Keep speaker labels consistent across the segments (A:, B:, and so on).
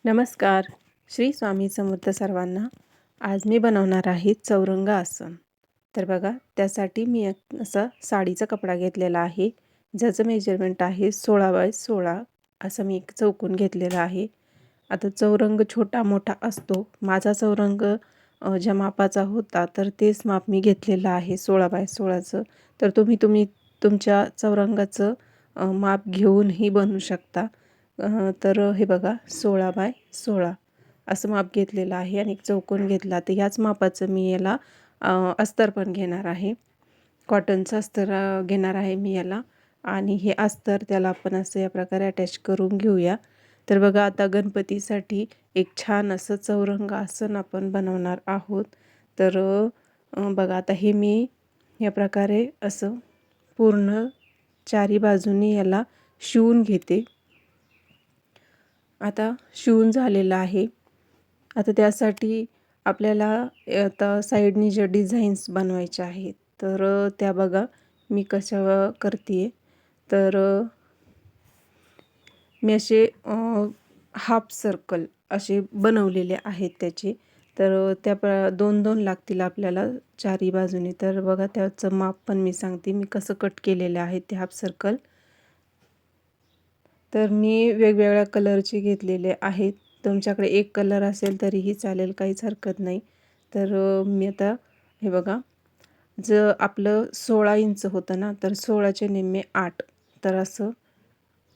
A: नमस्कार. श्री स्वामी समर्थ सर्वांना. आज मी बनवणार आहे चौरंग आसन. तर बघा, त्यासाठी मी एक असा साडीचा कपडा घेतलेला आहे, ज्याचं मेजरमेंट आहे 16x16. असं मी एक चौकोन घेतलेला आहे. आता चौरंग छोटा मोठा असतो. माझा चौरंग ज्या मापाचा होता तर तेच माप मी घेतलेलं आहे 16x16चं. तर तुम्ही तुमच्या चौरंगाचं माप घेऊनही बनवू शकता. तर हे बघा 16x16 असं माप घेतलेलं आहे आणि एक चौकोन घेतला. तर ह्याच मापाचं मी याला अस्तर पण घेणार आहे. कॉटनचं अस्तर घेणार आहे मी याला. आणि हे अस्तर त्याला आपण असं या प्रकारे अटॅच करून घेऊया. तर बघा, आता गणपतीसाठी एक छान असं चौरंग आसन आपण बनवणार आहोत. तर बघा, आता हे मी या प्रकारे असं पूर्ण चारी बाजूनी याला शिवून घेते. आता शिवून झालेलं आहे. आता त्यासाठी आपल्याला आता साईडनी ज्या डिझाईन्स बनवायच्या आहेत, तर त्या बघा मी कशा करते. तर मी असे हाफ सर्कल असे बनवलेले आहेत त्याचे. तर त्या दोन दोन लागतील आपल्याला चारी बाजूनी. तर बघा, त्याचं माप पण मी सांगते मी कसं कट केलेलं आहे ते हाफ सर्कल. तर मी वेगवेगळ्या कलरचे घेतलेले आहेत. तुमच्याकडे एक कलर असेल तरीही चालेल, काहीच हरकत नाही. तर मी आता हे बघा, जर आपलं 16 इंच होतं ना, तर 16चे निम्मे 8. तर असं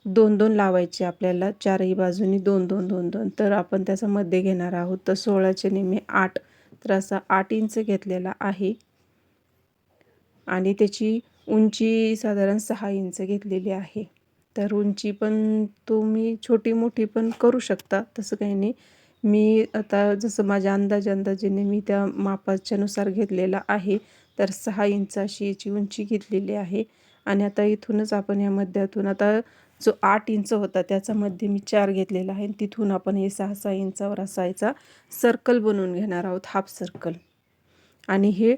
A: 2-2 लावायचे आपल्याला चारही बाजूनी 2-2 2-2. तर आपण त्याचा मध्ये घेणार आहोत. तर 16चे निम्मे 8. तर असा 8 इंच घेतलेला आहे आणि त्याची उंची साधारण 6 इंच घेतलेली आहे. तर उंची पण तुम्ही छोटी मोठी पण करू शकता, तसं काही नाही. मी आता जसं माझ्या अंदाजाने मी त्या मापाच्यानुसार घेतलेला आहे. तर 6 इंच अशी याची उंची घेतलेली आहे. आणि आता इथूनच आपण या मध्यातून आता जो 8 इंच होता त्याचा मध्ये मी 4 घेतलेला आहे. तिथून आपण हे 6-6 इंचावर असायचा सर्कल बनवून घेणार आहोत, हाफ सर्कल. आणि हे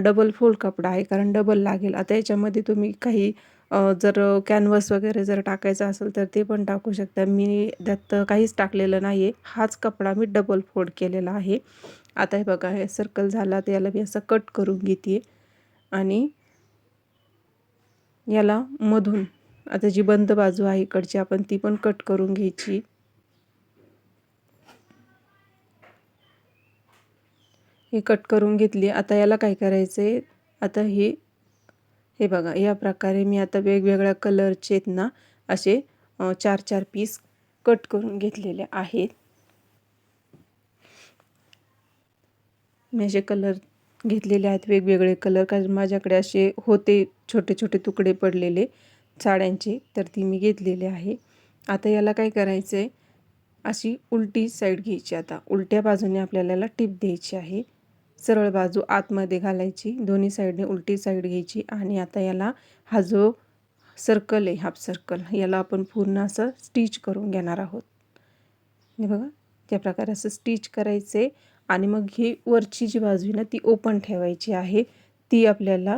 A: डबल फोल्ड कपडा आहे, कारण डबल लागेल. आता याच्यामध्ये तुम्ही काही जर कॅनव्हस वगैरे जर टाकायचं असेल तर ते पण टाकू शकता. मी त्यात काहीच टाकलेलं नाही आहे. हाच कपडा मी डबल फोल्ड केलेला आहे. आता हे बघा, हे सर्कल झाला तर याला मी असं कट करून घेते. आणि याला मधून आता जी बंद बाजू आहे इकडची, आपण ती पण कट करून घ्यायची. हे कट करून घेतली. आता याला काय करायचं आहे, आता हे बघा, या प्रकारे मी आता वेगवेगळ्या कलरचे आहेत ना, असे 4-4 पीस कट करून घेतलेले आहेत. मी असे कलर घेतलेले आहेत, वेगवेगळे कलर, कारण माझ्याकडे असे होते छोटे छोटे तुकडे पडलेले साड्यांचे, तर ती मी घेतलेले आहे. आता याला काय करायचं आहे, अशी उलटी साईड घ्यायची. आता उलट्या बाजूने आपल्याला याला टिप द्यायची आहे. सरळ बाजू आतमध्ये घालायची, दोन्ही साईडने उलटी साईड घ्यायची. आणि आता याला हा जो सर्कल आहे, हाफ सर्कल, याला आपण पूर्ण असं स्टिच करून घेणार आहोत. हे बघा, त्या प्रकारे असं स्टिच करायचे. आणि मग ही वरची जी बाजू आहे ना, ती ओपन ठेवायची आहे. ती आपल्याला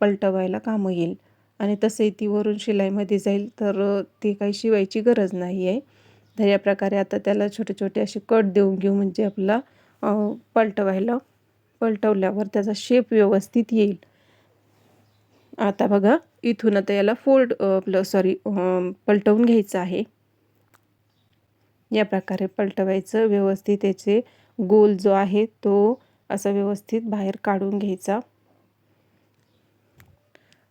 A: पलटवायला कामं येईल. आणि तसंही ती वरून शिलाईमध्ये जाईल, तर ती काही शिवायची गरज नाही आहे. तर या प्रकारे आता त्याला छोटे छोटे असे कट देऊन घेऊ, म्हणजे आपला पलटवल्यावर त्याचा शेप व्यवस्थित येईल. आता बघा, इथून आता याला पलटवून घ्यायचं आहे. या प्रकारे पलटवायचं व्यवस्थित. याचे गोल जो आहे तो असा व्यवस्थित बाहेर काढून घ्यायचा.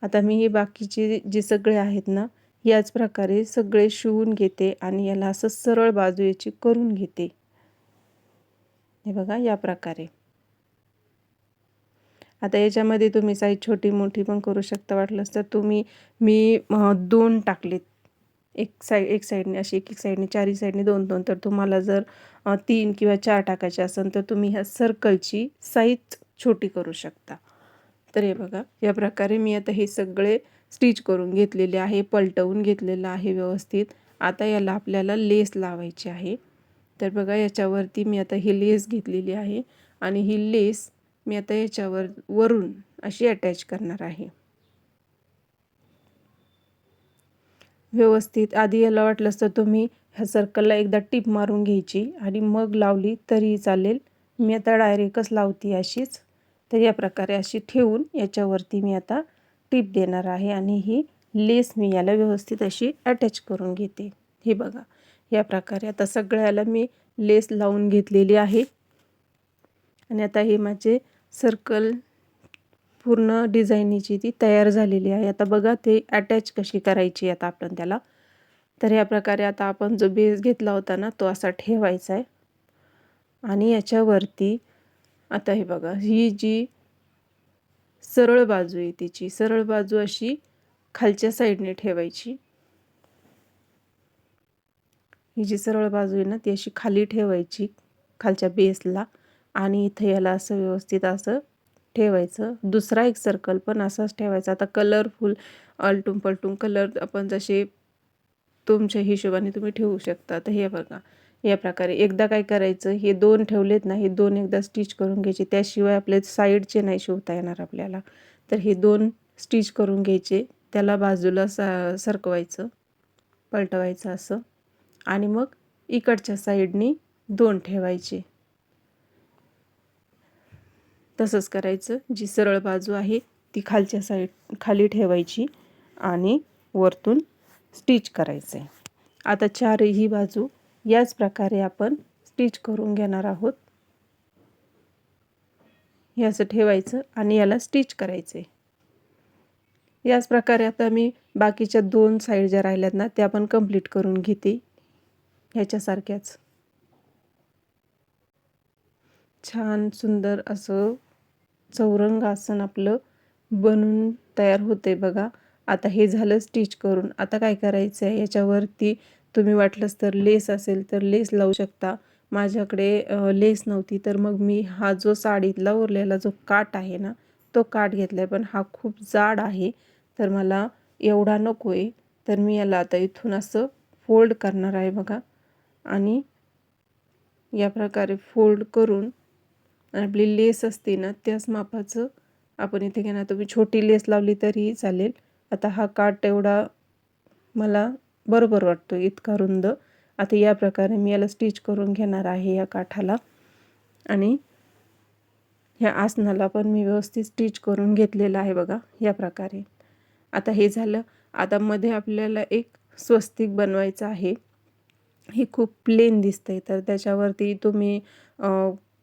A: आता मी हे बाकीचे जे सगळे आहेत ना, याच प्रकारे सगळे शिवून घेते आणि याला असं सरळ बाजू याची करून घेते. हे बघा, या प्रकारे. आता याच्यामध्ये तुम्ही साईज छोटी मोठी पण करू शकता वाटलंच तर. मी 2 टाकलेत, एक साईडने अशी, एक साईडने, चारही साईडने 2-2. तर तुम्हाला जर 3 किंवा 4 टाकायचे असेल तर तुम्ही ह्या सर्कलची साईज छोटी करू शकता. तर हे बघा, या प्रकारे मी आता हे सगळे स्टिच करून घेतलेले आहे, पलटवून घेतलेलं आहे व्यवस्थित. आता याला आपल्याला लेस लावायची आहे. तर बघा, याच्यावरती मी आता ही लेस घेतलेली आहे आणि ही लेस मी आता याच्यावर वरून अशी अटॅच करणार आहे व्यवस्थित. आधी याला वाटलंच तर तुम्ही ह्या सर्कलला एकदा टीप मारून घ्यायची आणि मग लावली तरीही चालेल. मी आता डायरेक्टच लावते अशीच. तर या प्रकारे अशी ठेवून याच्यावरती मी आता टीप देणार आहे आणि ही लेस मी याला व्यवस्थित अशी अटॅच करून घेते. हे बघा, या प्रकारे आता सगळ्याला मी लेस लावून घेतलेली आहे. आणि आता हे माझे सर्कल पूर्ण डिझाईनीची ती तयार झालेली आहे. आता बघा ते अटॅच कशी करायची आता आपण त्याला. तर या प्रकारे आता आपण जो बेस घेतला होता ना तो असा ठेवायचा आहे आणि याच्यावरती आता हे बघा, ही जी सरळ बाजू आहे तिची सरळ बाजू अशी खालच्या साईडने ठेवायची. ही जी सरळ बाजू आहे ना ती अशी खाली ठेवायची खालच्या बेसला आणि इथे याला असं व्यवस्थित असं ठेवायचं. दुसरा एक सर्कल पण असाच ठेवायचा. आता कलरफुल आलटून पलटून कलर आपण जसे तुमच्या हिशोबाने तुम्ही ठेवू शकता. तर हे बघा, या प्रकारे एकदा काय करायचं, हे दोन ठेवलेत ना, हे दोन एकदा स्टिच करून घ्यायचे. त्याशिवाय आपले साईडचे नाही शिवता येणार आपल्याला. तर हे दोन स्टिच करून घ्यायचे, त्याला बाजूला सरकवायचं, पलटवायचं असं आणि मग इकडच्या साईडनी दोन ठेवायचे. तसंच करायचं. जी सरळ बाजू आहे ती खालच्या खाली ठेवायची आणि वरतून स्टिच करायचं आहे. आता चारही बाजू याच प्रकारे आपण स्टिच करून घेणार आहोत. हे असं ठेवायचं आणि याला स्टिच करायचं आहे. याच प्रकारे आता मी बाकीच्या दोन साईड ज्या राहिल्यात ना त्या पण कंप्लीट करून घेते. ह्याच्यासारख्याच छान सुंदर असं चौरंग आसन आपलं बनून तयार होते बघा. आता हे झालं स्टिच करून. आता काय करायचं आहे, याच्यावरती तुम्ही वाटलंच तर लेस असेल तर लेस लावू शकता. माझ्याकडे लेस नव्हती तर मग मी हा जो साडीतला उरलेला जो काठ आहे ना तो काठ घेतला आहे. पण हा खूप जाड आहे तर मला एवढा नको आहे. तर मी याला आता इथून असं फोल्ड करणार आहे बघा आणि या प्रकारे फोल्ड करून आपली लेस असते ना त्याच मापाचं आपण इथे घेणार. तुम्ही छोटी लेस लावली तरीही चालेल. आता हा काठ एवढा मला बरोबर वाटतो इतका रुंद. आता या प्रकारे मी याला स्टिच करून घेणार आहे या काठाला आणि ह्या आसनाला पण मी व्यवस्थित स्टिच करून घेतलेलं आहे बघा या प्रकारे. आता हे झालं. आता मध्ये आपल्याला एक स्वस्तिक बनवायचं आहे. हे खूप प्लेन दिसतंय तर त्याच्यावरती तुम्ही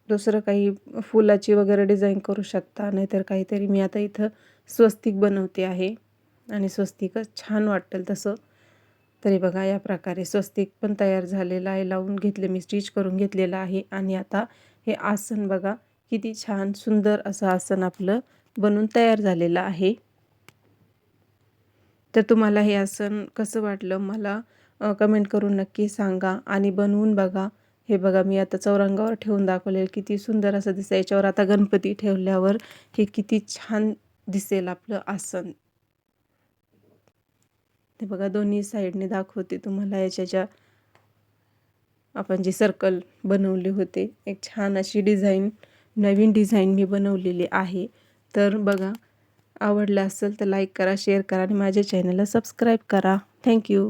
A: दुसरं काही फुलाची वगैरे डिझाईन करू शकता. नाहीतर काहीतरी मी आता इथं स्वस्तिक बनवते आहे आणि स्वस्तिकच छान वाटेल तसं. तरी बघा या प्रकारे स्वस्तिक पण तयार झालेलं आहे. लावून घेतले मी, स्टिच करून घेतलेलं आहे. आणि आता हे आसन बघा किती छान सुंदर असं आसन आपलं बनून तयार झालेलं आहे. तर तुम्हाला हे आसन कसं वाटलं मला कमेंट करून नक्की सांगा आणि बनवून बघा. हे बघा मी आता चौरंगावर ठेवून दाखवले, किती सुंदर असं दिसतं. याच्यावर आता गणपती ठेवल्यावर हे किती छान दिसेल आपलं आसन. ते बघा दोन्ही साईडने दाखवते तुम्हाला. याच्या ज्या आपण जे सर्कल बनवले होते, एक छान अशी डिझाईन, नवीन डिझाईन मी बनवलेली आहे. तर बघा, आवडलं असेल तर लाईक करा, शेअर करा आणि माझ्या चॅनलला सबस्क्राईब करा. थँक्यू.